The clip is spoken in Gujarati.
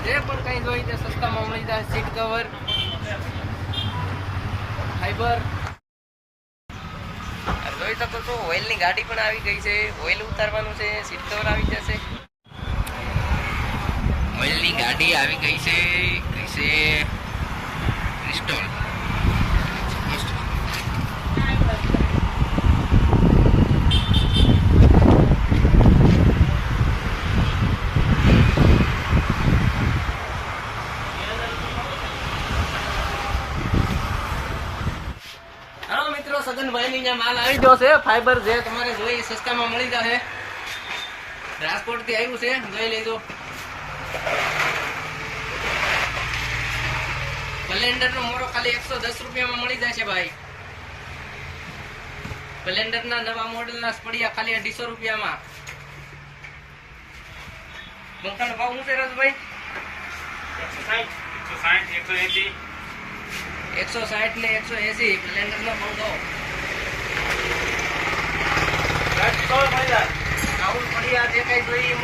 જે પણ કંઈ જોઈએ તે સસ્તામાં મળી જાય. સીટ કવર, ફાઈબર જોઈ શકો છો. ઓઇલની ગાડી પણ આવી ગઈ છે. ઓઇલ ઉતારવાનું છે. સીટ કવર આવી જશે. ઓઇલની ગાડી આવી ગઈ છે. કઈ છે ક્રિસ્ટોલ. હાલો મિત્રો, સગનભાઈની ત્યાં માલ આવી ગયો છે. ફાઈબર જે તમારે જોઈએ સસ્તામાં મળી જશે. રાજકોટ થી આવ્યું છે, જોઈ લેજો. સ્પ્લેન્ડર નો મોરો ખાલી 110 રૂપિયામાં મળી જાય છે ભાઈ. સ્પ્લેન્ડર ના નવા મોડેલ ના સ્પડિયા ખાલી 250 રૂપિયામાં. પંખાનો ભાવ શું છે રાજભાઈ? 160 ને 180. સ્પ્લેન્ડર નો ભાવ દો. રાહુલ પડિયા જે કઈ જોઈએ